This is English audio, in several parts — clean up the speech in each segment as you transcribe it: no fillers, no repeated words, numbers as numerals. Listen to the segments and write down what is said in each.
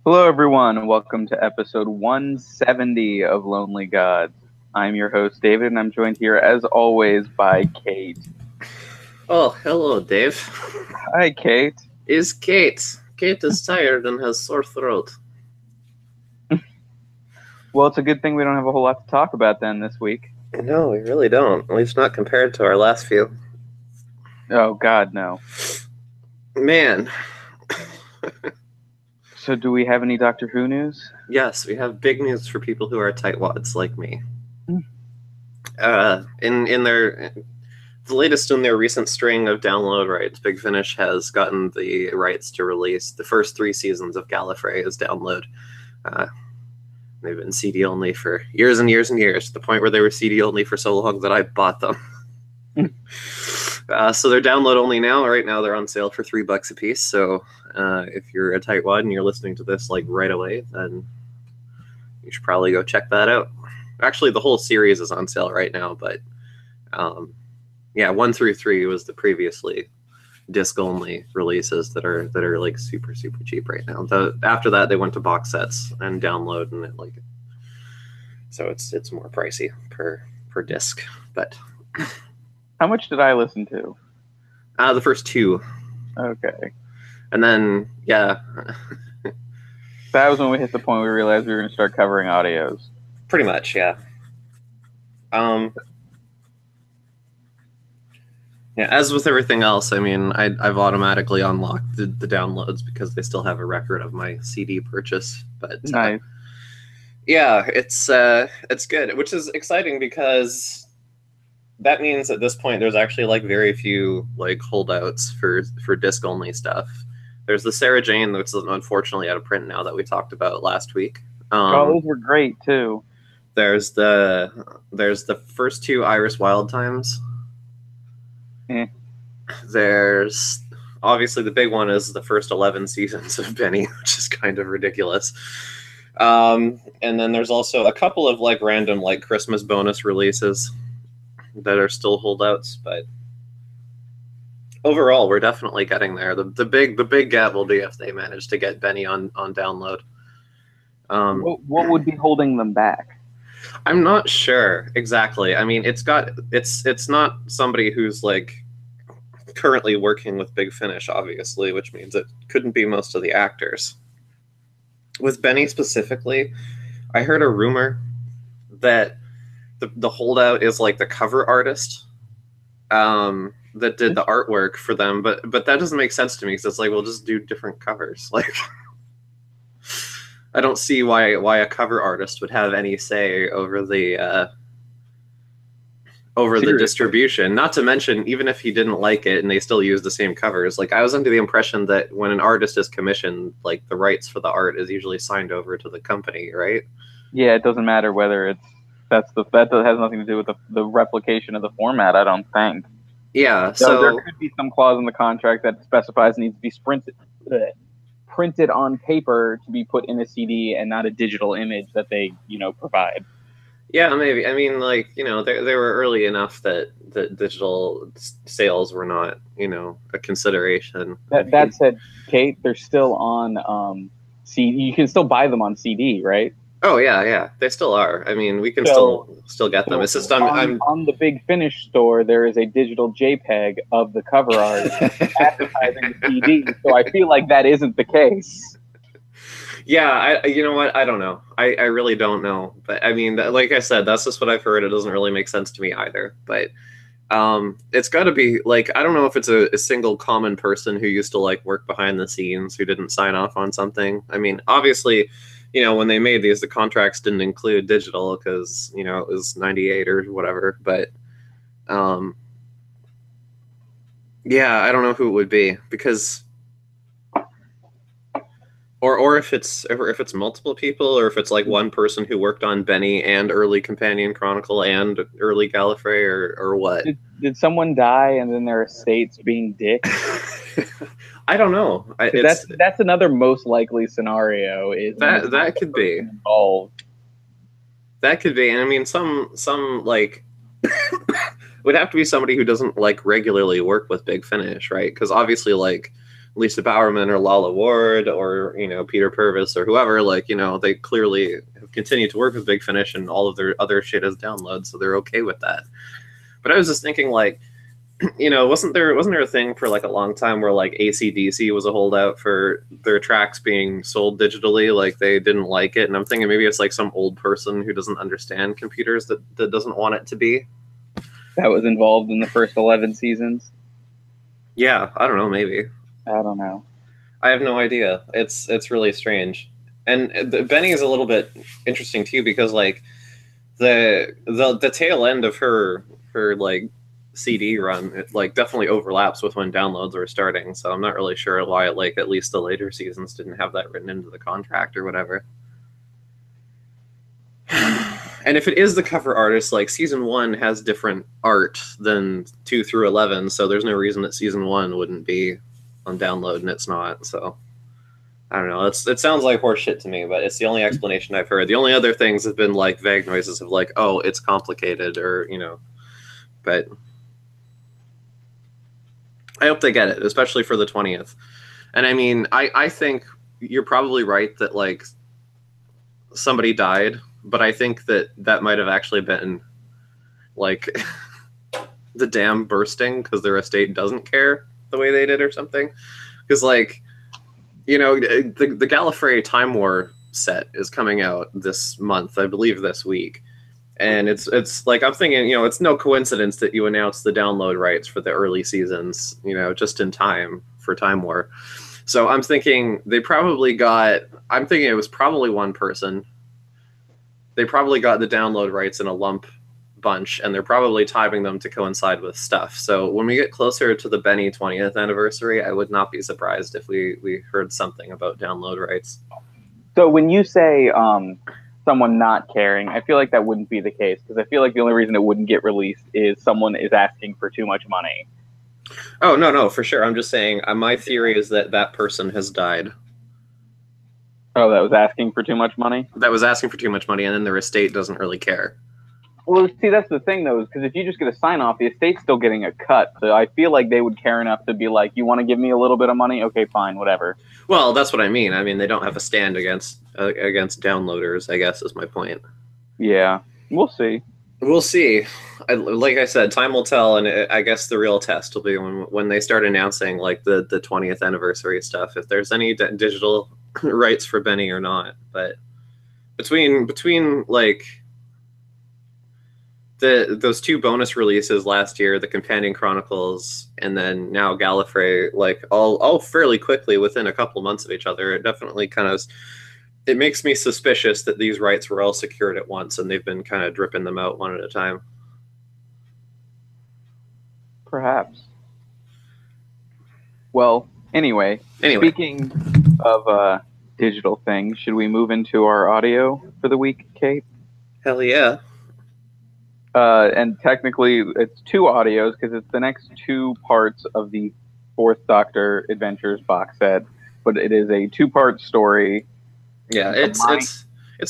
Hello, everyone, and welcome to episode 170 of Lonely Gods. I'm your host, David, and I'm joined here, as always, by Kate. Oh, hello, Dave. Hi, Kate. Is Kate. Kate is tired and has sore throat. Well, it's a good thing we don't have a whole lot to talk about then this week. No, we really don't. At least not compared to our last few. Oh, God, no. Man. So do we have any Doctor Who news? Yes, we have big news for people who are tightwads like me. Hmm. In the latest in their recent string of download rights, Big Finish has gotten the rights to release the first 3 seasons of Gallifrey as download. They've been CD only for years and years and years, to the point where they were CD only for so long that I bought them. So they're download only now. Right now they're on sale for $3 a piece. So if you're a tightwad and you're listening to this like right away, then you should probably go check that out. Actually, the whole series is on sale right now, but 1 through 3 was the previously disc only releases that are like super cheap right now. After that they went to box sets and download, and so it's more pricey per disc. But how much did I listen to? The first 2. Okay. And then that was when we hit the point where we realized we were going to start covering audios. Pretty much, yeah. Yeah, as with everything else, I mean, I've automatically unlocked the downloads because they still have a record of my CD purchase. But nice. Yeah, it's good, which is exciting because that means at this point there's actually like very few like holdouts for disc only stuff. There's the Sarah Jane, which is unfortunately out of print now, that we talked about last week. Those were great too. There's the first 2 Iris Wild Times. There's obviously the big one is the first 11 seasons of Benny, which is kind of ridiculous. And then there's also a couple of like random like Christmas bonus releases that are still holdouts, but overall we're definitely getting there. The big gap will be if they manage to get Benny on download. What would be holding them back? I'm not sure exactly. I mean, it's not somebody who's like currently working with Big Finish, obviously, which means it couldn't be most of the actors. With Benny specifically, I heard a rumor that the holdout is like the cover artist that did the artwork for them, but that doesn't make sense to me because it's like, we'll just do different covers. Like, I don't see why a cover artist would have any say over the distribution. Not to mention, even if he didn't like it and they still use the same covers, like I was under the impression that when an artist is commissioned, like the rights for the art is usually signed over to the company, right? Yeah, it doesn't matter whether that has nothing to do with the replication of the format, I don't think. Yeah, so there could be some clause in the contract that specifies it needs to be printed on paper to be put in a CD and not a digital image that they, provide. Yeah, maybe. I mean, like, they were early enough that digital sales were not, a consideration. That said, Kate, they're still on CD. You can still buy them on CD, right? Oh yeah, they still are. I mean, we can still get them. It's just on the Big Finish store. There is a digital JPEG of the cover art advertising the CD. So I feel like that isn't the case. Yeah, you know what? I don't know. I really don't know. But I mean, like I said, that's just what I've heard. It doesn't really make sense to me either. But it's got to be like, I don't know if it's a single common person who used to like work behind the scenes who didn't sign off on something. I mean, obviously, when they made these, the contracts didn't include digital because, it was 98 or whatever. But yeah, I don't know who it would be because. Or if it's multiple people, or if it's like one person who worked on Benny and early Companion Chronicle and early Gallifrey, or what? Did someone die and then their estate's being dicks? I don't know. That's another most likely scenario. Is that could be involved. That could be, and I mean, some like would have to be somebody who doesn't like regularly work with Big Finish, right? Because obviously, like Lisa Bowerman or Lala Ward or, you know, Peter Purvis or whoever, like, you know, they clearly have continued to work with Big Finish and all of their other shit is download, so they're okay with that. But I was just thinking, like, you know, wasn't there a thing for like a long time where like AC/DC was a holdout for their tracks being sold digitally? Like they didn't like it, and I'm thinking maybe it's like some old person who doesn't understand computers that doesn't want it to be. That was involved in the first 11 seasons. Yeah, I don't know, maybe. I don't know. I have no idea. It's really strange. And Benny is a little bit interesting too because like the tail end of her like CD run, it like definitely overlaps with when downloads were starting, so I'm not really sure why like at least the later seasons didn't have that written into the contract or whatever. And if it is the cover artist, like season 1 has different art than 2 through 11, so there's no reason that season 1 wouldn't be on download and it's not. So I don't know. It sounds like horse shit to me, but it's the only explanation I've heard. The only other things have been like vague noises of like, oh, it's complicated, or you know, but I hope they get it, especially for the 20th. And I mean, I think you're probably right that like somebody died, but I think that might have actually been like the dam bursting because their estate doesn't care the way they did or something. Because like, you know, the Gallifrey Time War set is coming out this month, I believe this week. And it's like, I'm thinking, you know, it's no coincidence that you announced the download rights for the early seasons, you know, just in time for Time War. So I'm thinking it was probably one person. They probably got the download rights in a lump bunch, and they're probably timing them to coincide with stuff. So when we get closer to the Benny 20th anniversary, I would not be surprised if we heard something about download rights. So when you say someone not caring, I feel like that wouldn't be the case, because I feel like the only reason it wouldn't get released is someone is asking for too much money. Oh, no, for sure. I'm just saying, my theory is that person has died. Oh, that was asking for too much money? That was asking for too much money, and then their estate doesn't really care. Well, see, that's the thing, though, because if you just get a sign-off, the estate's still getting a cut. So I feel like they would care enough to be like, you want to give me a little bit of money? Okay, fine, whatever. Well, that's what I mean. I mean, they don't have a stand against downloaders, I guess, is my point. Yeah, we'll see. We'll see. Like I said, time will tell, and I guess the real test will be when they start announcing like the 20th anniversary stuff, if there's any digital rights for Benny or not. But between like those 2 bonus releases last year, the Companion Chronicles, and then now Gallifrey, like all fairly quickly within a couple months of each other, it definitely kind of, it makes me suspicious that these rights were all secured at once and they've been kind of dripping them out one at a time. Perhaps. Well, anyway. Speaking of digital things, should we move into our audio for the week, Kate? Hell yeah. And technically, it's 2 audios because it's the next 2 parts of the 4th Doctor Adventures box set, but it is a 2-part story. Yeah, it's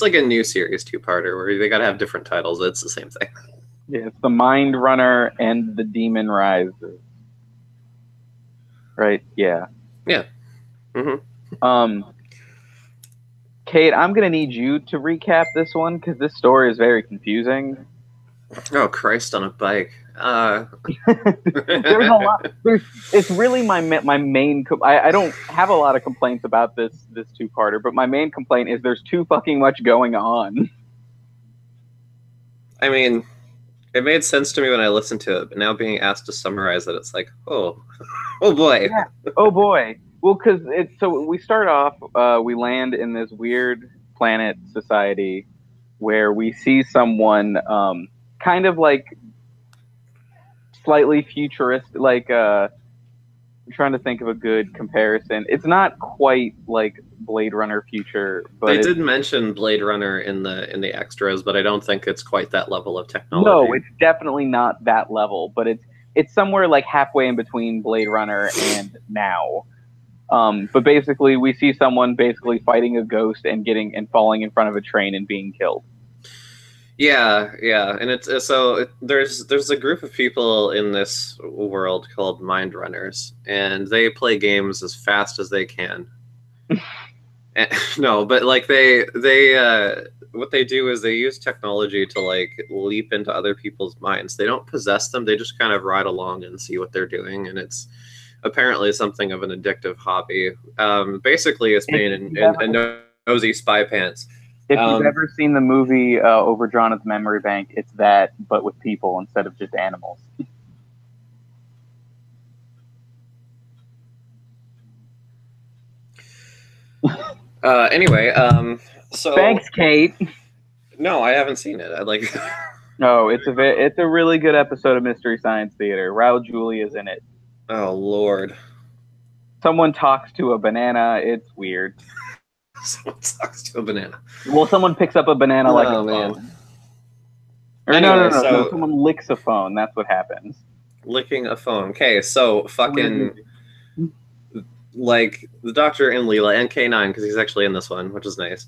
like a new series 2-parter where they gotta have different titles. It's the same thing. Yeah, it's the Mind Runner and the Demon Rises. Right? Yeah. Yeah. Mm-hmm. Kate, I'm gonna need you to recap this one because this story is very confusing. Oh, Christ on a bike. There's a lot. It's really my main. I don't have a lot of complaints about this 2-parter, but my main complaint is there's too fucking much going on. I mean, it made sense to me when I listened to it, but now being asked to summarize it, it's like, oh boy. Yeah. Oh boy. Well, because so we start off, we land in this weird planet society where we see someone kind of like slightly futuristic, like I'm trying to think of a good comparison. It's not quite like Blade Runner future, but they did mention Blade Runner in the extras, but I don't think it's quite that level of technology. No, it's definitely not that level, but it's somewhere like halfway in between Blade Runner and now. But basically, we see someone basically fighting a ghost and falling in front of a train and being killed. Yeah, yeah, and there's a group of people in this world called Mind Runners, and they play games as fast as they can. No, but like they what they do is they use technology to like leap into other people's minds. They don't possess them; they just kind of ride along and see what they're doing, and it's apparently something of an addictive hobby. Basically, it's being a nosy spy pants. If you've ever seen the movie Overdrawn at the Memory Bank, it's that, but with people instead of just animals. Anyway, so thanks, Kate. No, I haven't seen it. I like. No, it's a really good episode of Mystery Science Theater. Raul Julia's in it. Oh Lord. Someone talks to a banana. It's weird. Someone talks to a banana. Well, someone picks up a banana like a phone. Or anyway, no. Someone licks a phone. That's what happens. Licking a phone. Okay, so fucking like the Doctor and Leela and K9, because he's actually in this one, which is nice.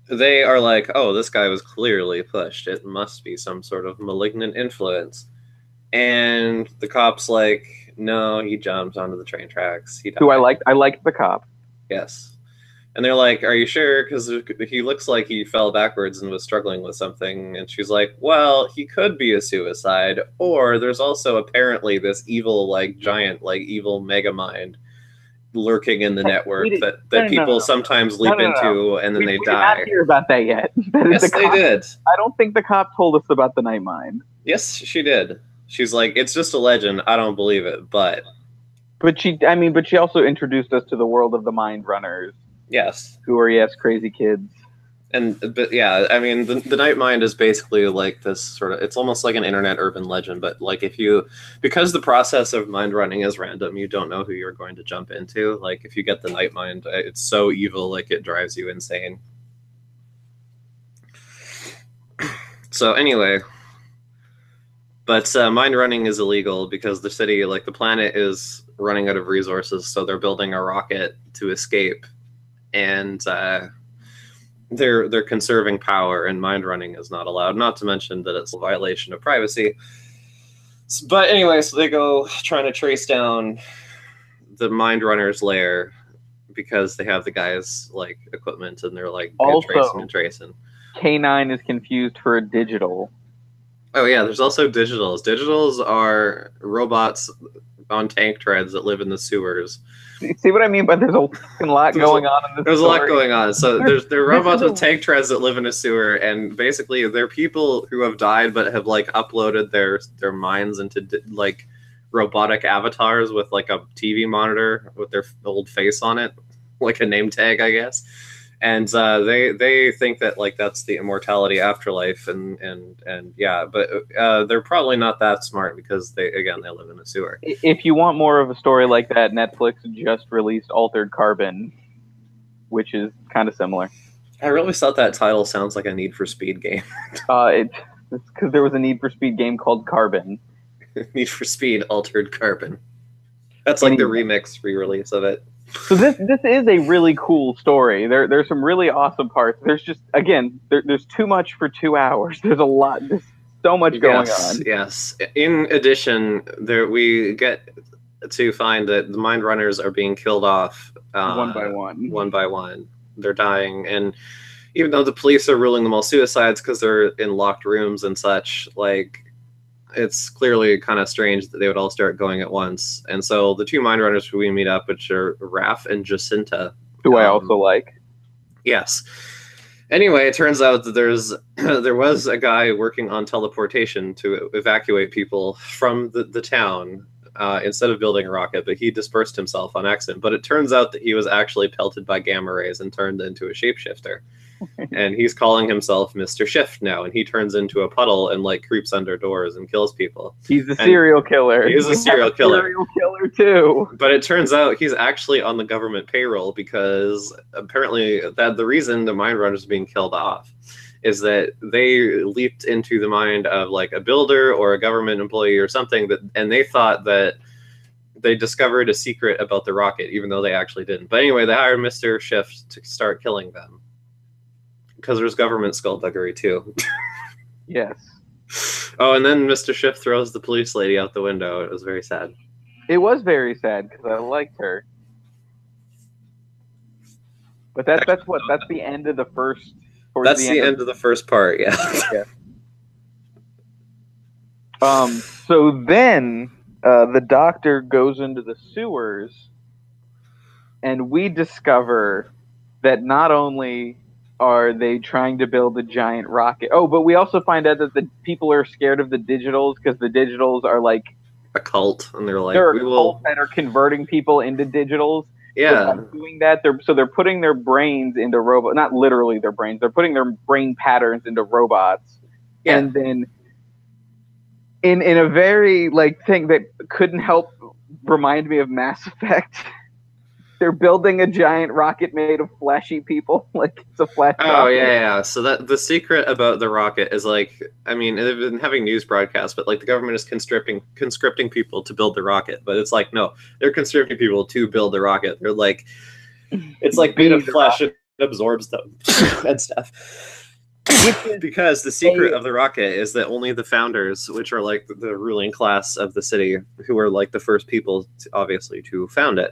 They are like, oh, this guy was clearly pushed. It must be some sort of malignant influence. And the cop's like, no, he jumps onto the train tracks. He died. Who I liked the cop. Yes. And they're like, are you sure? Because he looks like he fell backwards and was struggling with something. And she's like, well, he could be a suicide. Or there's also apparently this evil, like, giant, like, evil mega mind lurking in the network that people sometimes leap into and then they die. We did not hear about that yet. Yes, they did. I don't think the cop told us about the night mind. Yes, she did. She's like, it's just a legend. I don't believe it, but she also introduced us to the world of the Mind Runners. Yes. Who are, crazy kids. But yeah, I mean, the Night Mind is basically like this sort of, it's almost like an internet urban legend, but like because the process of mind running is random, you don't know who you're going to jump into. Like if you get the Night Mind, it's so evil, like it drives you insane. So anyway, but mind running is illegal because the city, like the planet is running out of resources, so they're building a rocket to escape. And they're conserving power, and mind running is not allowed. Not to mention that it's a violation of privacy. But anyway, so they go trying to trace down the mind runner's lair because they have the guy's like equipment, and they're like tracing. K9 is confused for a digital. Oh yeah, there's also digitals. Digitals are robots on tank treads that live in the sewers. See what I mean? But there's a fucking lot going on in this There's story. A lot going on. So there are robots with tank treads that live in a sewer, and basically they're people who have died but have like uploaded their minds into like robotic avatars with like a TV monitor with their old face on it, like a name tag, I guess. And they think that like that's the immortality afterlife, and yeah, but they're probably not that smart because they live in a sewer. If you want more of a story like that, Netflix just released Altered Carbon, which is kind of similar. I really thought that title sounds like a Need for Speed game. It's because there was a Need for Speed game called Carbon. Need for Speed Altered Carbon. That's like the re-release of it. So this is a really cool story. There's some really awesome parts. There's just there's too much for 2 hours. There's a lot. There's so much going on. Yes. In addition, we get to find that the mind runners are being killed off one by one. One by one, they're dying, and even though the police are ruling them all suicides because they're in locked rooms and such, like. It's clearly kind of strange that they would all start going at once. And so the two mind runners who we meet up, which are Raph and Jacinta. Who I also like. Yes. Anyway, it turns out that there was a guy working on teleportation to evacuate people from the town instead of building a rocket, but he dispersed himself on accident. But it turns out that he was actually pelted by gamma rays and turned into a shapeshifter. And he's calling himself Mr. Shift now, and he turns into a puddle and like creeps under doors and kills people. He's a serial killer. He's a serial killer. Serial killer too. But it turns out he's actually on the government payroll because apparently the reason the mind runners are being killed off is that they leaped into the mind of like a builder or a government employee or something and they thought that they discovered a secret about the rocket, even though they actually didn't. But anyway, they hired Mr. Shift to start killing them. because there's government skullduggery too. Yes. Oh, and then Mr. Schiff throws the police lady out the window. It was very sad. It was very sad because I liked her. But that's the end of the first. That's the end of the first part. Yeah. Yeah. So then the doctor goes into the sewers, and we discover that not only are they trying to build a giant rocket, but we also find out that the people are scared of the digitals because the digitals are like a cult, and they're like, there are cults that are converting people into digitals. Yeah. But by doing that, they're putting their brains into robots. Not literally their brains. They're putting their brain patterns into robots. Yeah. And then in a very thing that couldn't help remind me of Mass Effect, they're building a giant rocket made of fleshy people. It's a flash rocket. Oh yeah. So that the secret about the rocket is they've been having news broadcasts, but the government is conscripting people to build the rocket. But it's no, they're conscripting people to build the rocket. They're it's made of flesh and absorbs them and stuff. Because the secret of the rocket is that only the founders, which are the ruling class of the city, who are the first people obviously to found it,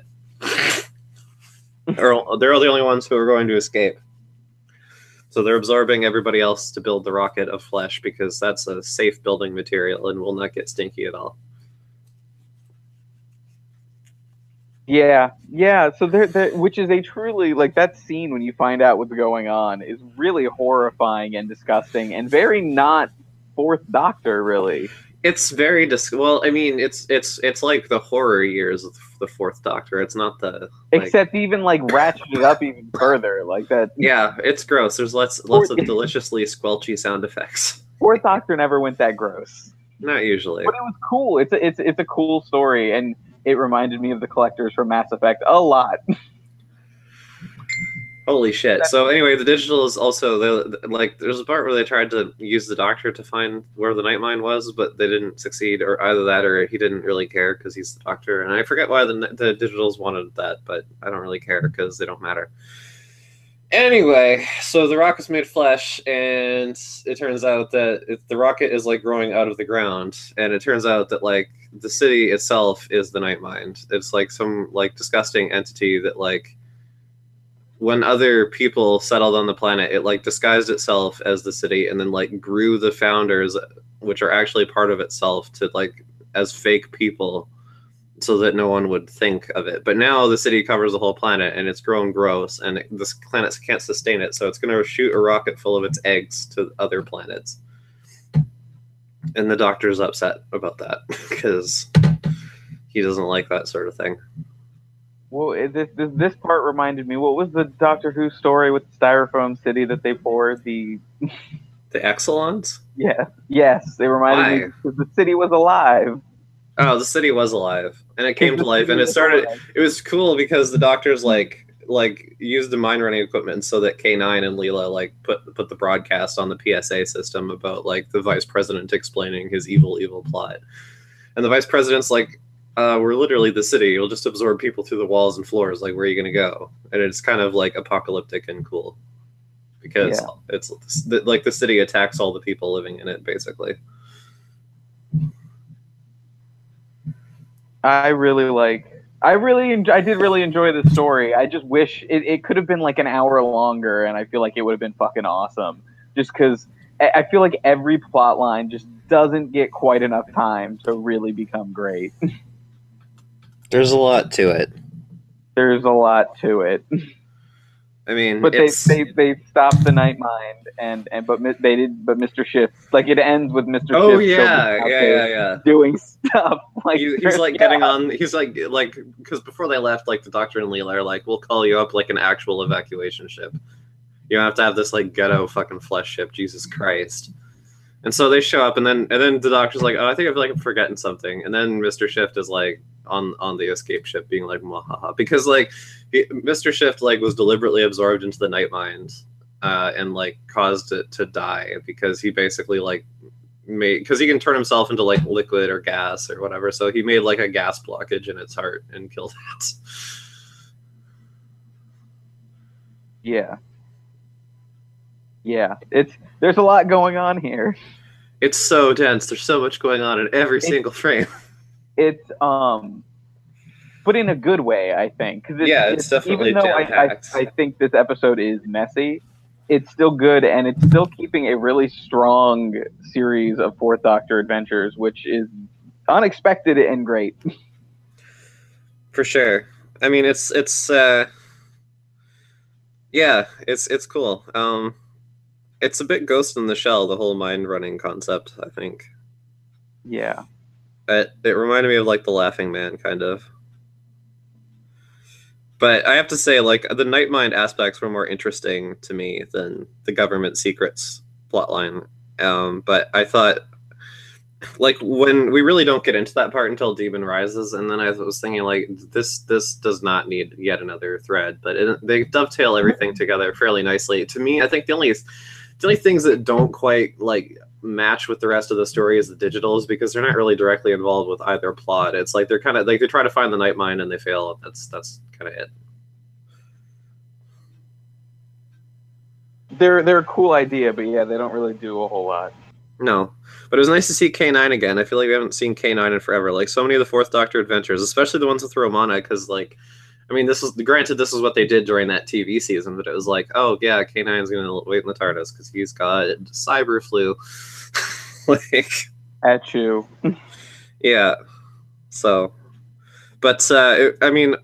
they're the only ones who are going to escape. So they're absorbing everybody else to build the rocket of flesh because that's a safe building material and will not get stinky at all. Yeah. So which is a truly that scene when you find out what's going on is really horrifying and disgusting and very not Fourth Doctor, really. It's very well. I mean, it's like the horror years of the Fourth Doctor. It's not the except even ratcheted up even further that. Yeah, it's gross. There's lots of deliciously squelchy sound effects. Fourth Doctor never went that gross. Not usually, but it was cool. It's a cool story, and it reminded me of the Collectors from Mass Effect a lot. Holy shit. So anyway, the digital is also, there's a part where they tried to use the Doctor to find where the Nightmind was, but they didn't succeed, or either that or he didn't really care because he's the Doctor. And I forget why the digitals wanted that, but I don't really care because they don't matter. Anyway, so the rocket's made flesh, and it turns out that the rocket is growing out of the ground, and it turns out that the city itself is the Nightmind. It's some disgusting entity that when other people settled on the planet, it disguised itself as the city and then grew the founders, which are actually part of itself, to as fake people so that no one would think of it. But now the city covers the whole planet and it's grown gross and this planet can't sustain it. So it's going to shoot a rocket full of its eggs to other planets. And the Doctor's upset about that because he doesn't like that sort of thing. Well, this part reminded me. What was the Doctor Who story with the Styrofoam City that they poured the Exelons? Yeah, yes, they reminded me because the city was alive. Oh, the city was alive, and it came to life, and it started. It was cool because the Doctors used the mind running equipment so that K9 and Leela put the broadcast on the PSA system about the Vice President explaining his evil plot, and the Vice President's we're literally the city. You'll just absorb people through the walls and floors. Where are you going to go? And it's kind of apocalyptic and cool because it's the city attacks all the people living in it, basically. I did really enjoy the story. I just wish it could have been an hour longer, and I feel like it would have been fucking awesome. Just because I feel like every plot line just doesn't get quite enough time to really become great. There's a lot to it. I mean, but they stopped the Nightmind, but Mr. Schiff, it ends with Mr. Schiff. Oh yeah, doing stuff. He's getting on. He's because before they left, the Doctor and Leela are we'll call you up an actual evacuation ship. You don't have to have this ghetto fucking flesh ship. Jesus Christ. And so they show up, and then the Doctor's oh, I think I feel I'm forgetting something. And then Mr. Shift is on the escape ship being mwahaha, because Mr. Shift was deliberately absorbed into the Nightmind and caused it to die because he basically because he can turn himself into liquid or gas or whatever. So he made a gas blockage in its heart and killed it. Yeah. Yeah, there's a lot going on here. It's so dense. There's so much going on in every single frame. It's but in a good way, I think, because Yeah, it's it's even definitely though jam packed. I think this episode is messy, it's still good, and it's still keeping a really strong series of Fourth Doctor adventures, which is unexpected and great. For sure. I mean, yeah, it's cool. It's a bit Ghost in the Shell, the whole mind running concept, I think. Yeah, It reminded me of like the Laughing Man, kind of. But I have to say, like the Night Mind aspects were more interesting to me than the government secrets plotline. But I thought, like, when we really don't get into that part until Demon Rises, and then I was thinking, like, this does not need yet another thread. But they dovetail everything together fairly nicely. To me, I think the only things that don't quite like match with the rest of the story is the digitals, because they're not really directly involved with either plot. It's like they're kind of like they try to find the Night Mind and they fail. That's kind of it. they're a cool idea, but yeah, they don't really do a whole lot. No, but it was nice to see K9 again. I feel like we haven't seen K9 in forever. Like so many of the Fourth Doctor adventures, especially the ones with Romana, because like, I mean, this is granted this is what they did during that TV season, but it was like, oh yeah, K9's gonna wait in the TARDIS because he's got cyber flu. Like, At you. yeah. So, but I mean,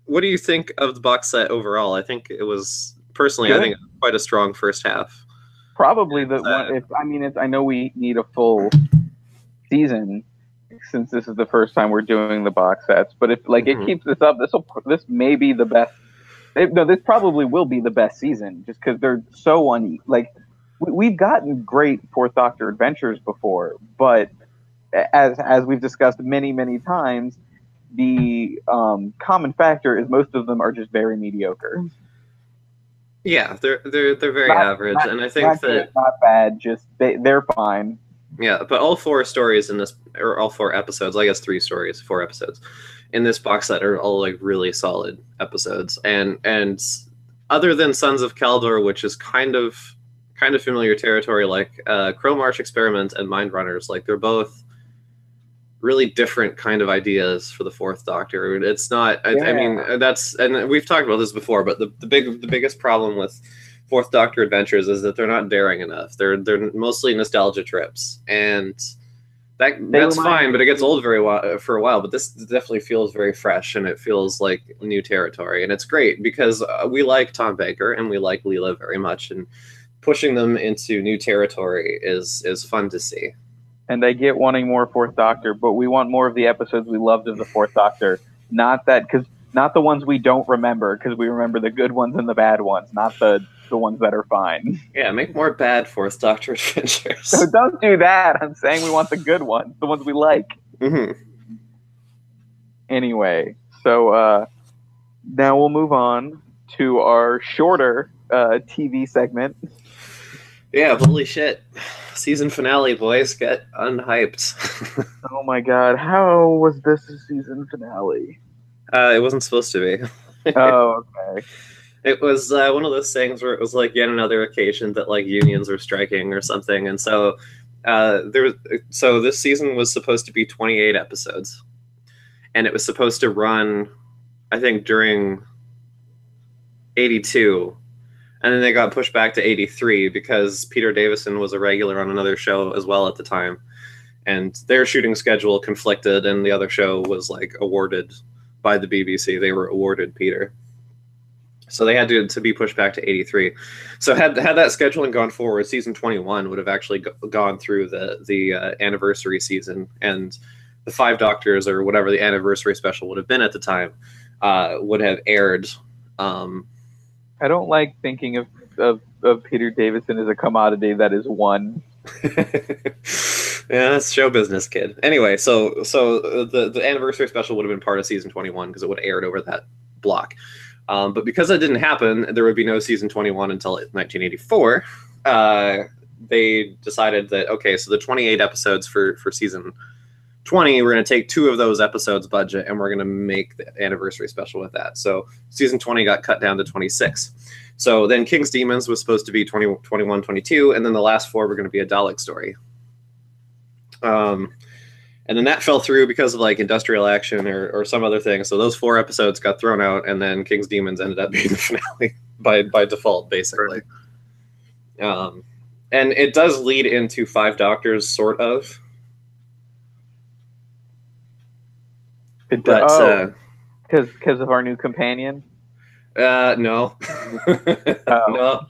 what do you think of the box set overall? I think it was personally, I Good. think quite a strong first half. Probably the one. If I mean, I know we need a full season since this is the first time we're doing the box sets. But if like it keeps this up, this may be the best. No, this probably will be the best season, just because they're so like we've gotten great Fourth Doctor adventures before, but as we've discussed many times, the common factor is most of them are just very mediocre. Yeah, they're very average, and I think not that good, not bad, just they're fine. yeah, but all four stories in this, or all four episodes, I guess 3 stories, 4 episodes in this box set are all like really solid episodes, and other than Sons of Kaldor, which is kind of familiar territory, like Crow Marsh Experiment and Mind Runners, like they're both really different kind of ideas for the Fourth Doctor. It's not. I mean, that's, and we've talked about this before, but the biggest problem with Fourth Doctor adventures is that they're not daring enough. They're mostly nostalgia trips, and that's fine, but it gets old for a while. But this definitely feels very fresh, and it feels like new territory, and it's great because we like Tom Baker and we like Leela very much, and pushing them into new territory is fun to see. And I get wanting more Fourth Doctor, but we want more of the episodes we loved of the Fourth Doctor. Not the ones we don't remember, because we remember the good ones and the bad ones, not the ones that are fine. Yeah, make more bad Fourth Doctor adventures. So don't do that. I'm saying we want the good ones, the ones we like. Mm-hmm. Anyway, so now we'll move on to our shorter TV segment. Yeah, holy shit. Season finale, boys. Get unhyped. Oh my god, how was this a season finale? It wasn't supposed to be. Oh, okay. It was one of those things where it was like yet another occasion that like unions were striking or something, and so this season was supposed to be 28 episodes, and it was supposed to run, I think, during 82. And then they got pushed back to 83 because Peter Davison was a regular on another show as well at the time. And their shooting schedule conflicted, and the other show was like awarded by the BBC. They were awarded Peter. So they had to be pushed back to 83. So had that scheduling gone forward, season 21 would have actually gone through the anniversary season, and the 5 Doctors, or whatever the anniversary special would have been at the time, would have aired. I don't like thinking of Peter Davison as a commodity that is won. Yeah, that's show business, kid. Anyway, so the anniversary special would have been part of season 21 because it would have aired over that block. But because that didn't happen, there would be no season 21 until 1984. They decided that, okay, so the 28 episodes for season 20, we're going to take 2 of those episodes budget, and we're going to make the anniversary special with that. So season 20 got cut down to 26. So then King's Demons was supposed to be 20, 21, 22, and then the last 4 were going to be a Dalek story. And then that fell through because of like industrial action or some other thing. So those 4 episodes got thrown out, and then King's Demons ended up being the finale by default, basically. And it does lead into 5 Doctors, sort of. It does. Because of our new companion. No. Oh.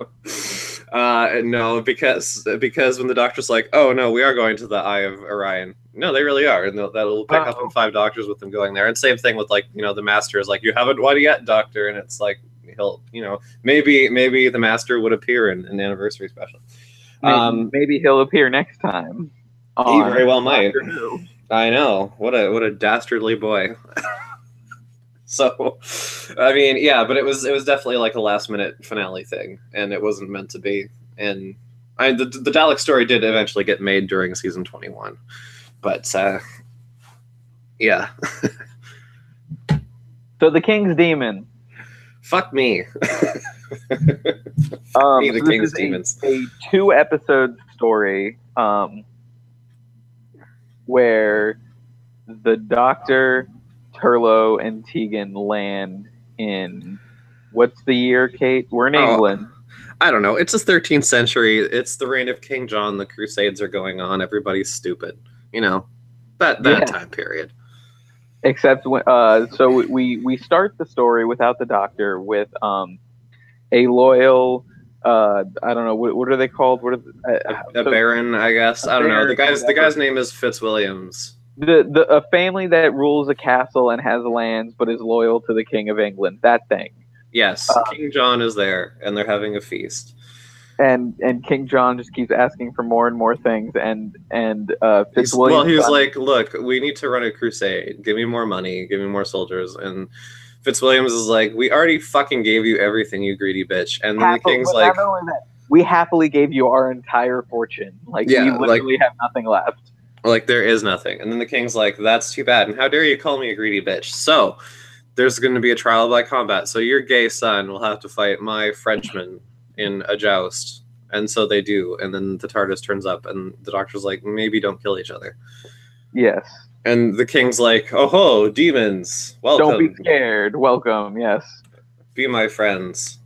No, because when the Doctor's like, oh no, we are going to the Eye of Orion. No, they really are, and that'll pick up in 5 Doctors with them going there. And same thing with like, you know, the Master is like, you haven't won yet, Doctor, and it's like he'll, you know, maybe the Master would appear in an anniversary special. Maybe he'll appear next time. He very well might. I know. What a dastardly boy. So, I mean, yeah, but it was definitely like a last minute finale thing, and it wasn't meant to be. And the Dalek story did eventually get made during season 21, but yeah. So the King's Demon. Fuck me. Me, the King's Demons. A 2-episode story where the Doctor, Turlo, and Tegan land in, what's the year, Kate? We're in England. I don't know. It's the 13th century. It's the reign of King John. The Crusades are going on. Everybody's stupid. You know, that time period. Except when, so we start the story without the Doctor with a loyal, I don't know, what are they called? What are a baron, I guess. I don't know. The guy's name is Fitzwilliams. A family that rules a castle and has lands, but is loyal to the King of England. That thing. Yes, King John is there, and they're having a feast. And King John just keeps asking for more and more things, and Fitzwilliams. He was like, "Look, we need to run a crusade. Give me more money. Give me more soldiers." And Fitzwilliams is like, "We already fucking gave you everything, you greedy bitch." And then the King's like, "Not only that, we happily gave you our entire fortune. Like, we literally have nothing left." Like, there is nothing. And then the King's like, "That's too bad. And how dare you call me a greedy bitch?" So there's going to be a trial by combat. So your gay son will have to fight my Frenchman in a joust. And so they do. And then the TARDIS turns up, and the Doctor's like, maybe don't kill each other. Yes. And the King's like, oh ho, demons, welcome. Don't be scared. Welcome, yes. Be my friends.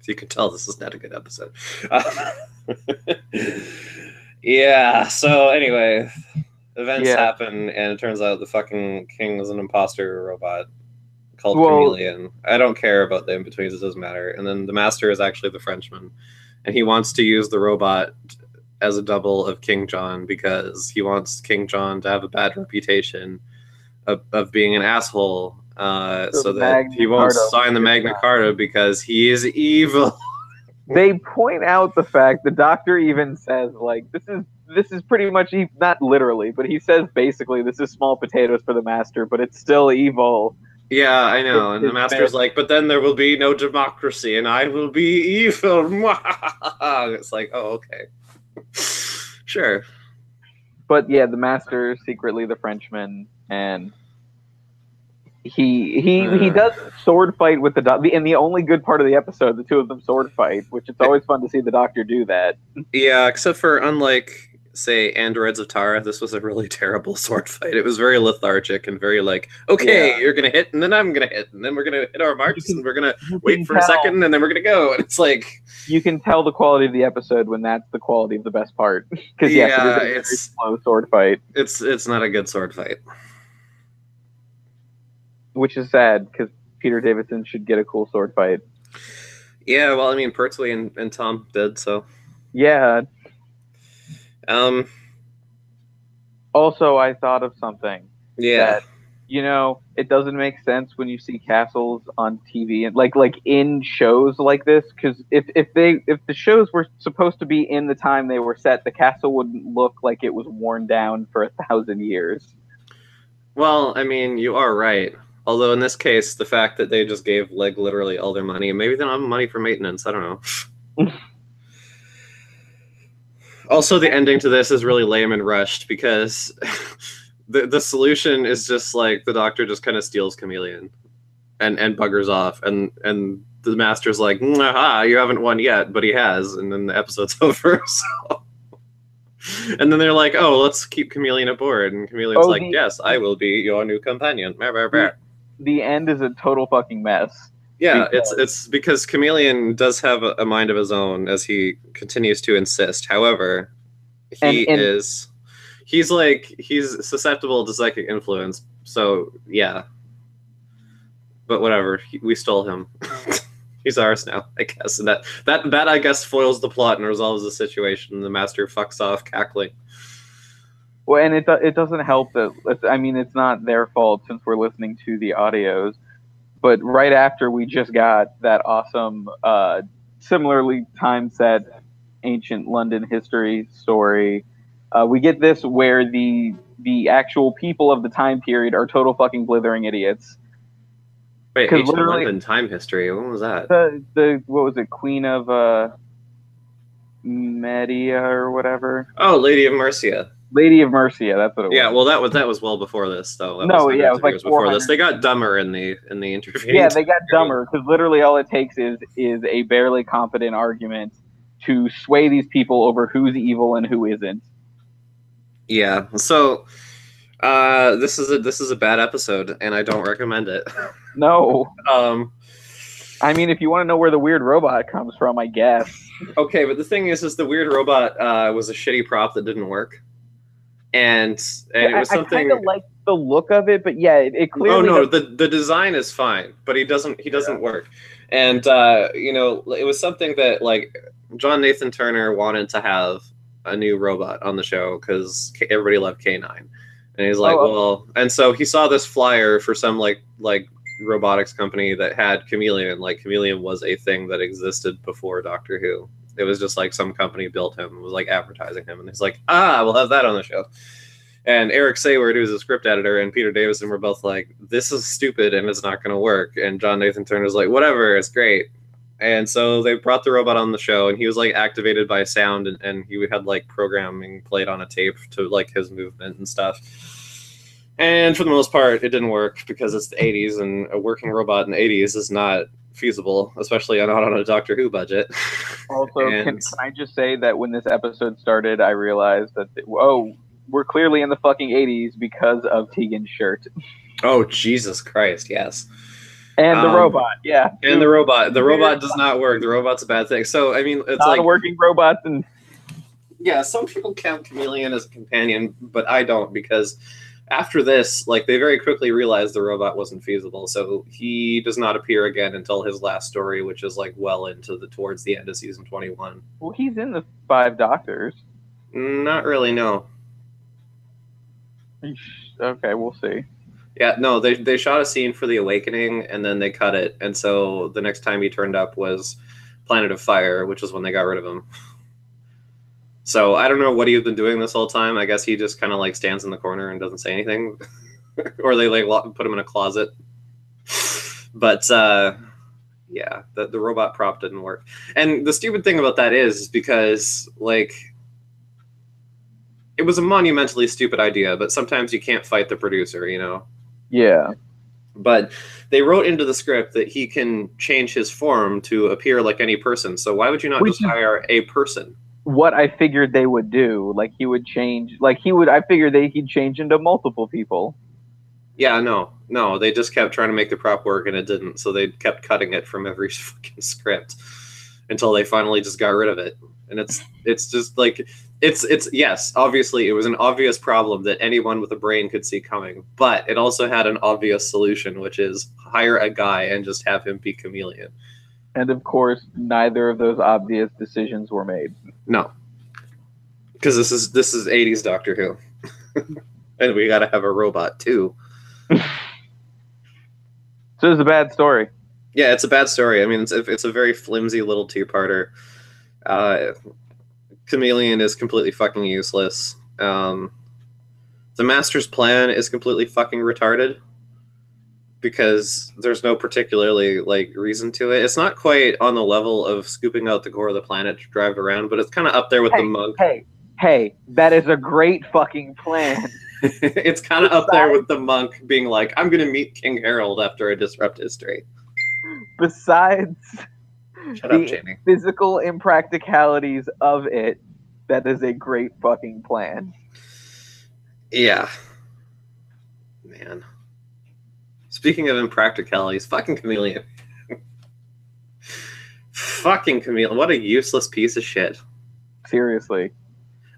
You can tell this is not a good episode. Yeah, so anyway, events happen, and it turns out the fucking King is an imposter robot called Chameleon. I don't care about the in-betweens, it doesn't matter. And then the Master is actually the Frenchman, and he wants to use the robot as a double of King John because he wants King John to have a bad reputation of being an asshole, so that he won't sign the Magna Carta because he is evil. They point out the fact the Doctor even says, like, this is pretty much, not literally, but he says basically this is small potatoes for the Master, but it's still evil. Yeah, I know. And the Master's like, but then there will be no democracy and I will be evil. It's like, oh, okay. Sure. But yeah, the Master is secretly the Frenchman, and he does sword fight with the Doctor. And the only good part of the episode, the two of them sword fight, which it's always fun to see the Doctor do that. Yeah, except for unlike, say, Androids of Tara, this was a really terrible sword fight. It was very lethargic and very like, okay, you're gonna hit, and then I'm gonna hit, and then we're gonna hit our marks, and we're gonna wait for a second, and then we're gonna go. And it's like, you can tell the quality of the episode when that's the quality of the best part. Because it is a very slow sword fight. It's not a good sword fight. Which is sad, because Peter Davison should get a cool sword fight. Yeah, well, I mean, Pertwee and Tom did, so. Yeah. Also, I thought of something. Yeah. That, you know, it doesn't make sense when you see castles on TV and like in shows like this, because if the shows were supposed to be in the time they were set, the castle wouldn't look like it was worn down for 1,000 years. Well, I mean, you are right. Although in this case, the fact that they just gave like literally all their money, and maybe they don't have money for maintenance, I don't know. Also, the ending to this is really lame and rushed because the solution is just like the Doctor just kind of steals Chameleon. and buggers off, and the master's like, "Aha, you haven't won yet," but he has, and then the episode's over. So. And then they're like, "Oh, let's keep Chameleon aboard," and Chameleon's like, "Yes, I will be your new companion." The end is a total fucking mess. Yeah, it's because Chameleon does have a mind of his own, as he continues to insist. However, he's susceptible to psychic influence. So yeah, but whatever, we stole him. He's ours now, I guess. And that I guess foils the plot and resolves the situation. The master fucks off, cackling. Well, and it doesn't help that it's not their fault since we're listening to the audios. But right after we just got that awesome, similarly time set ancient London history story, we get this where the actual people of the time period are total fucking blithering idiots. Wait, ancient London time history. When was that? The what was it? Queen of Media or whatever. Oh, Lady of Mercia. Lady of Mercia, that's what it was. Yeah, well, that was well before this, though. It was like before this. They got dumber in the intervening. Yeah, they got dumber because literally all it takes is a barely competent argument to sway these people over who's evil and who isn't. Yeah, so this is a bad episode, and I don't recommend it. No. I mean, if you want to know where the weird robot comes from, I guess. Okay, but the thing is the weird robot was a shitty prop that didn't work. And it was something. I kind of like the look of it, but yeah, it clearly. Oh no, the design is fine, but he doesn't work. And it was something that like John Nathan Turner wanted to have a new robot on the show because everybody loved K9, and he's like, and so he saw this flyer for some like robotics company that had Chameleon. Like Chameleon was a thing that existed before Doctor Who. It was just like some company built him and was like advertising him, and he's like, we'll have that on the show. And Eric Sayward, who's a script editor, and Peter Davison were both like, this is stupid and it's not going to work. And John Nathan Turner's like, whatever, it's great. And so they brought the robot on the show, and he was like activated by sound, and he had like programming played on a tape to like his movement and stuff. And for the most part, it didn't work because it's the 80s, and a working robot in the 80s is not feasible, especially not on a Doctor Who budget. Also, can I just say that when this episode started, I realized that, we're clearly in the fucking 80s because of Tegan's shirt. Oh, Jesus Christ, yes. And the robot, yeah. And the robot. The robot does not work. The robot's a bad thing. So, I mean, it's not a working robot. And yeah, some people count Chameleon as a companion, but I don't, because after this, like, they very quickly realized the robot wasn't feasible, so he does not appear again until his last story, which is like well into towards the end of season 21. Well, he's in the 5 Doctors. Not really, no. Okay, we'll see. Yeah, no, they shot a scene for The Awakening, and then they cut it, and so the next time he turned up was Planet of Fire, which is when they got rid of him. So I don't know what he's been doing this whole time. I guess he just kind of like stands in the corner and doesn't say anything, or they like put him in a closet. But yeah, the robot prop didn't work. And the stupid thing about that is because like it was a monumentally stupid idea, but sometimes you can't fight the producer, you know? Yeah. But they wrote into the script that he can change his form to appear like any person. So why would you not just hire a person? What I figured they would do, like he would change, I figured he'd change into multiple people. Yeah, no, they just kept trying to make the prop work and it didn't. So they kept cutting it from every fucking script until they finally just got rid of it. And it's just like, it's yes, obviously it was an obvious problem that anyone with a brain could see coming, but it also had an obvious solution, which is hire a guy and just have him be Chameleon. And of course, neither of those obvious decisions were made. No, because this is 80s Doctor Who, and we got to have a robot too. So it's a bad story. Yeah, it's a bad story. I mean, it's a very flimsy little 2-parter. Chameleon is completely fucking useless. The Master's plan is completely fucking retarded, because there's no particularly like reason to it. It's not quite on the level of scooping out the core of the planet to drive around, but it's kind of up there with the monk. Hey, that is a great fucking plan. It's kind of up there with the monk being like, I'm going to meet King Harold after I disrupt history. Besides Shut up, the Jamie. physical impracticalities of it, that is a great fucking plan. Yeah. Man. Speaking of impracticalities, fucking Chameleon. Fucking Chameleon. What a useless piece of shit. Seriously.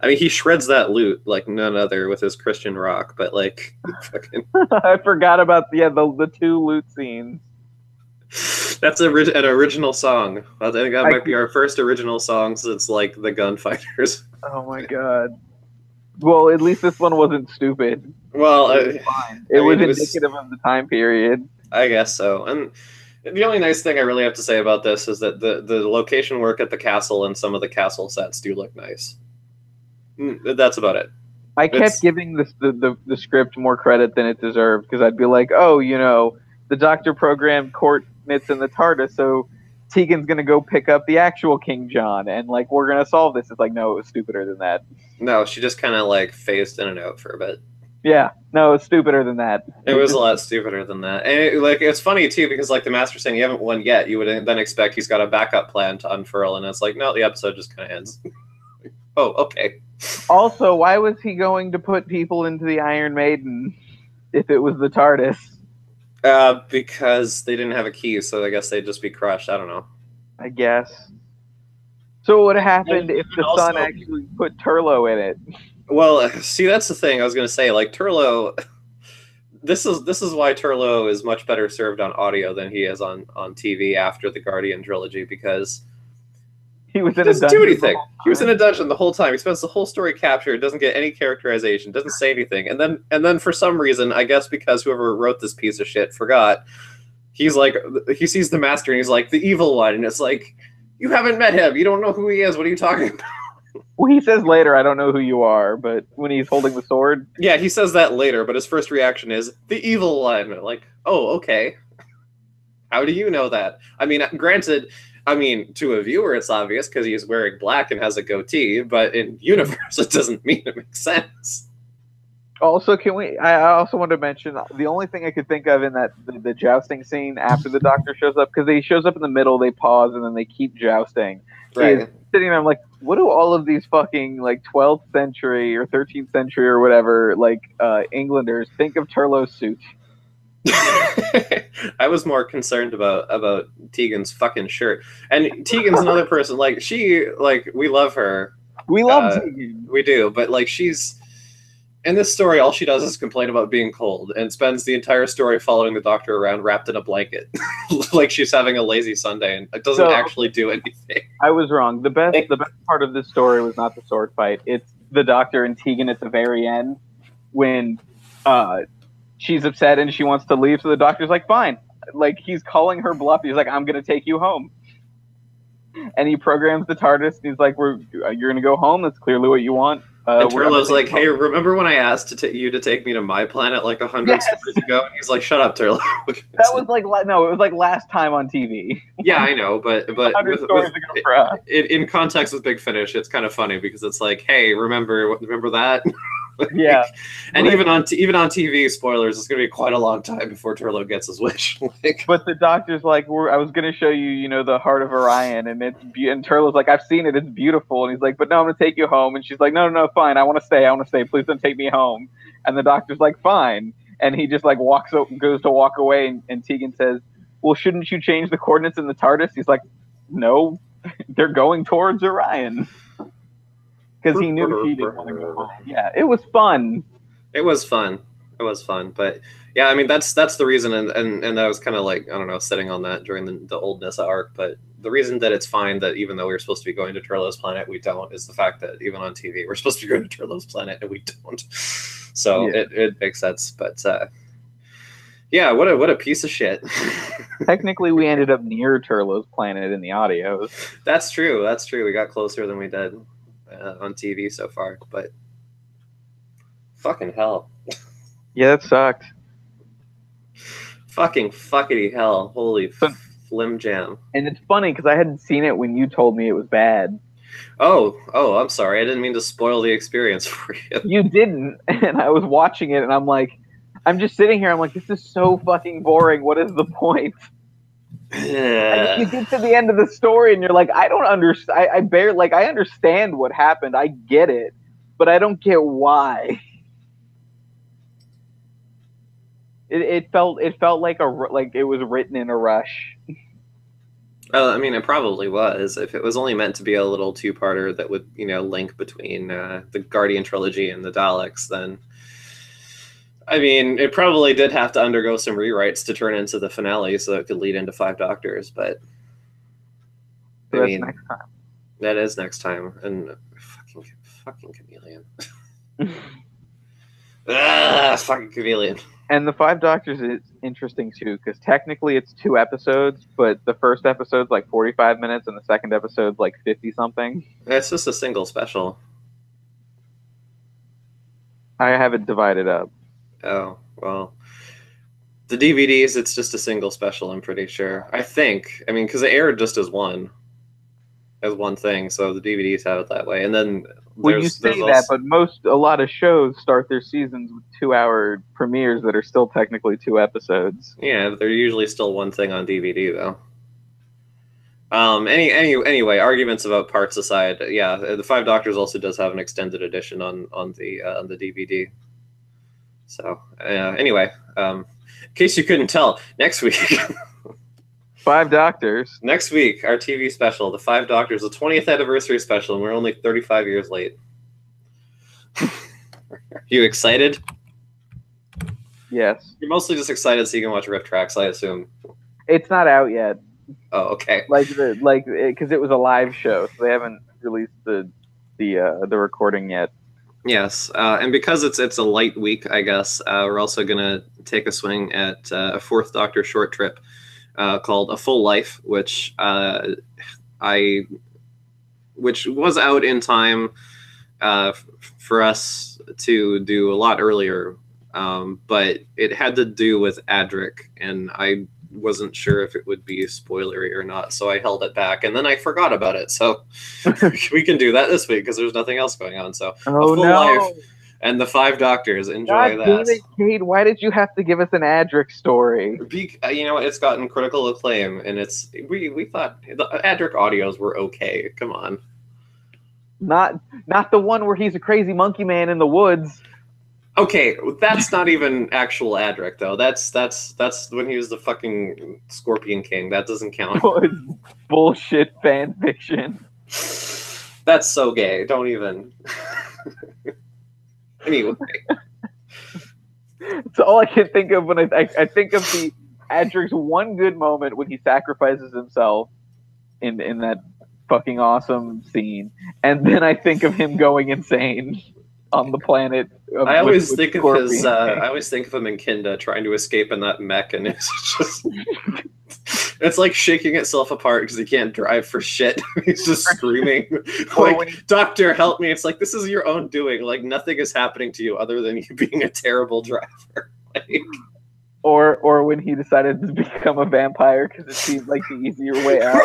I mean, he shreds that loot like none other with his Christian rock, but like, fucking. I forgot about the two loot scenes. That's an original song. I think that might be our first original song since like the Gunfighters. Oh my god. Well, at least this one wasn't stupid. Well, it was fine. It was indicative of the time period. I guess so. And the only nice thing I really have to say about this is that the location work at the castle and some of the castle sets do look nice. That's about it. I kept giving the script more credit than it deserved because I'd be like, oh, you know, the Doctor programmed coordinates in the TARDIS, so Tegan's gonna go pick up the actual King John, and like we're gonna solve this. It's like, no, it was stupider than that. No, she just kind of like phased in and out for a bit. Yeah, no, it's stupider than that. It was a lot stupider than that, and it's funny too because like the Master's saying you haven't won yet. You would then expect he's got a backup plan to unfurl, and it's like, no, the episode just kind of ends. Oh, okay. Also, why was he going to put people into the Iron Maiden if it was the TARDIS? Because they didn't have a key, so I guess they'd just be crushed. I don't know. I guess. So what would have happened if the Sun actually put Turlo in it? Well, see, that's the thing I was going to say. Like Turlo, this is why Turlo is much better served on audio than he is on TV after the Guardian trilogy, because he was in doesn't do anything. He was in a dungeon the whole time. He spends the whole story captured, doesn't get any characterization, doesn't say anything, and then for some reason, I guess because whoever wrote this piece of shit forgot, he's like, he sees the Master and he's like, the evil one, and it's like, you haven't met him, you don't know who he is. What are you talking about? Well, he says later, I don't know who you are, but when he's holding the sword, yeah, he says that later. But his first reaction is the evil one. Like, oh, okay. How do you know that? I mean, granted. I mean, to a viewer, it's obvious because he's wearing black and has a goatee, but in universe, it doesn't mean it makes sense. Also, I also want to mention the only thing I could think of in that the jousting scene after the Doctor shows up, because he shows up in the middle, they pause, and then they keep jousting. Right. Is sitting there, I'm like, what do all of these fucking like 12th century or 13th century or whatever like Englanders think of Turlo's suit? I was more concerned about Tegan's fucking shirt. And Tegan's another person, like, we love her. We love Tegan. We do, but like she's in this story, all she does is complain about being cold and spends the entire story following the Doctor around wrapped in a blanket. Like she's having a lazy Sunday and it doesn't actually do anything. I was wrong. The best part of this story was not the sword fight. It's the Doctor and Tegan at the very end when she's upset and she wants to leave, so the Doctor's like, fine. Like, he's calling her bluff. He's like, I'm going to take you home. And he programs the TARDIS, and he's like, you're going to go home? That's clearly what you want. And Turlo's like, hey, remember when I asked you to take me to my planet like 100 years ago? And he's like, shut up, Turlo. That was like, no, it was like last time on TV. Yeah, I know, but in context with Big Finish, it's kind of funny because it's like, hey, remember that? Yeah. And even on TV, spoilers, it's going to be quite a long time before Turlo gets his wish. But the Doctor's like, I was going to show you, you know, the heart of Orion, and and Turlo's like, I've seen it, it's beautiful, and he's like, but no, I'm going to take you home, and she's like, no, fine, I want to stay, please don't take me home, and the Doctor's like, fine, and he just like goes to walk away, and Tegan says, well, shouldn't you change the coordinates in the TARDIS? He's like, no, they're going towards Orion. Because he knew she didn't want to go home. Yeah, it was fun. It was fun, but yeah, I mean that's the reason, and I was kind of like, I don't know, sitting on that during the old Nissa arc, but the reason that it's fine that even though we were supposed to be going to Turlo's planet, we don't, is the fact that even on TV we're supposed to be going to Turlo's planet and we don't. So yeah. It makes sense, but yeah, what a piece of shit. Technically, we ended up near Turlo's planet in the audios. That's true. We got closer than we did on TV so far, but fucking hell. Yeah, that sucked. Fucking fuckity hell. Holy flim jam. And it's funny because I hadn't seen it when you told me it was bad. Oh, I'm sorry. I didn't mean to spoil the experience for you. You didn't, and I was watching it, and I'm like, I'm just sitting here. I'm like, this is so fucking boring. What is the point? And then you get to the end of the story, and you're like, I don't understand. I barely like. I understand what happened. I get it, but I don't get why. It felt like it was written in a rush. I mean, it probably was. If it was only meant to be a little two-parter that would, link between the Guardian trilogy and the Daleks, then I mean, it probably did have to undergo some rewrites to turn into the finale, so it could lead into Five Doctors. But So I that's mean, next time. that is next time, and fucking chameleon. Fucking chameleon. And the Five Doctors is interesting too, because technically it's 2 episodes, but the first episode's like 45 minutes, and the second episode's like 50 something. It's just a single special. I have it divided up. Oh well, the DVDs it's just a single special. I'm pretty sure. I think. I mean, because it aired just as one thing, so the DVDs have it that way. And then Well, you say that, but a lot of shows start their seasons with 2-hour premieres that are still technically 2 episodes. Yeah, but they're usually still one thing on DVD though. Anyway, arguments about parts aside, yeah, the Five Doctors also does have an extended edition on the DVD. So anyway, in case you couldn't tell, next week. Five Doctors. Next week, our TV special, The Five Doctors, the 20th anniversary special, and we're only 35 years late. Are you excited? Yes. You're mostly just excited so you can watch riff tracks, I assume. It's not out yet. Oh, okay. Because it was a live show, so they haven't released the recording yet. Yes, and because it's a light week, I guess we're also gonna take a swing at a Fourth Doctor short trip called A Full Life, which was out in time for us to do a lot earlier, but it had to do with Adric, and I wasn't sure if it would be spoilery or not, so I held it back, and then I forgot about it. So we can do that this week because there's nothing else going on. So A Full Life and the Five Doctors. Enjoy that. Damn it, Kate, why did you have to give us an Adric story? You know, it's gotten critical acclaim, and we thought the Adric audios were okay. Come on. Not the one where he's a crazy monkey man in the woods. Okay, that's not even actual Adric though. That's when he was the fucking Scorpion King. That doesn't count. Bullshit fan fiction. That's so gay. Don't even. Anyway. It's all I can think of when I think of the Adric's one good moment when he sacrifices himself in that fucking awesome scene, and then I think of him going insane on the planet. I always think of his. I always think of him in Kinda trying to escape in that mech, and it's just. It's like shaking itself apart because he can't drive for shit. He's just screaming, like, "Doctor, help me!" It's like, this is your own doing. Like, nothing is happening to you other than you being a terrible driver. Like, or when he decided to become a vampire because it seemed like the easier way out.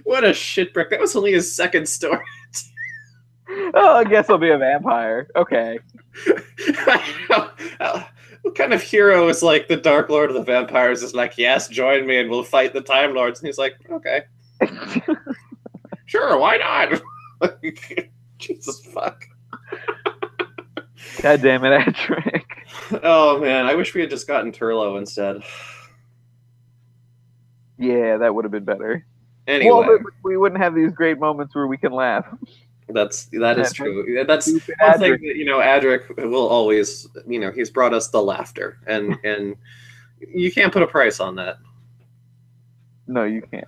What a shitbrick! That was only his second story. Oh, I guess I'll be a vampire. Okay. What kind of hero is like the Dark Lord of the Vampires is like, yes, join me and we'll fight the Time Lords? And he's like, okay. Sure, why not? Like, Jesus fuck. God damn it, Adric. Oh man, I wish we had just gotten Turlo instead. Yeah, that would have been better. Anyway. Well, we wouldn't have these great moments where we can laugh. That is true. That's one thing that, Adric will always, he's brought us the laughter, and you can't put a price on that. No, you can't.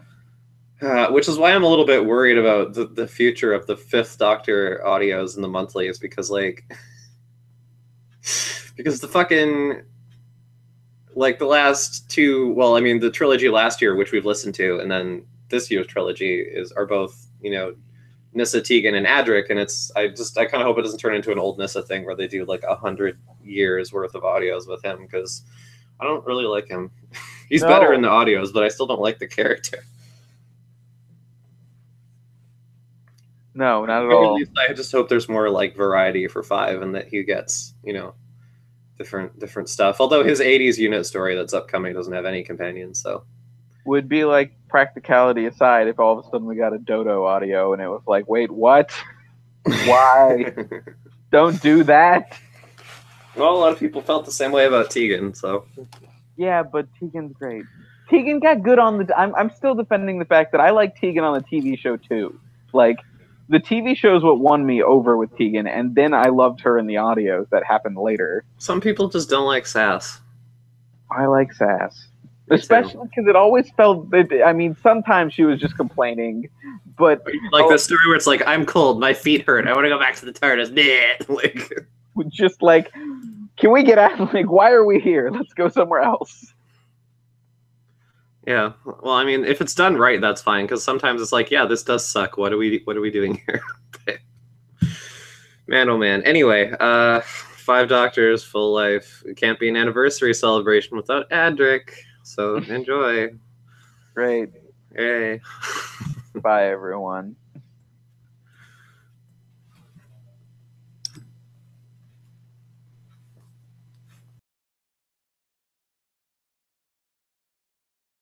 Which is why I'm a little bit worried about the future of the Fifth Doctor audios in the monthlies, because the fucking, like, the last two, well, I mean, the trilogy last year, which we've listened to, and then this year's trilogy are both, Nyssa, Tegan, and Adric, and I kind of hope it doesn't turn into an old Nyssa thing where they do like 100 years worth of audios with him, because I don't really like him. He's better in the audios, but I still don't like the character. No, At not the at very all. least, I just hope there's more like variety for Five, and that he gets, different stuff. Although his '80s unit story that's upcoming doesn't have any companions, so Would be like practicality aside if all of a sudden we got a Dodo audio and it was like, wait, what? Why? Don't do that. well, a lot of people felt the same way about Tegan, so Yeah, but Tegan's great. Tegan got good on the. I'm still defending the fact that I like Tegan on the TV show too. Like the TV show is what won me over with Tegan, and then I loved her in the audios that happened later. some people just don't like Sass. I like Sass, Me too. especially because it always felt. I mean, sometimes she was just complaining, but Like the story where it's like, I'm cold, my feet hurt, I want to go back to the TARDIS. Like, just like, can we get out? Like, why are we here? Let's go somewhere else. yeah. Well, I mean, if it's done right, that's fine. Because sometimes it's like, yeah, this does suck. What are we doing here? Man, oh man. Anyway, Five Doctors, full life. It can't be an anniversary celebration without Adric. So enjoy. Great. Yay. Bye, everyone.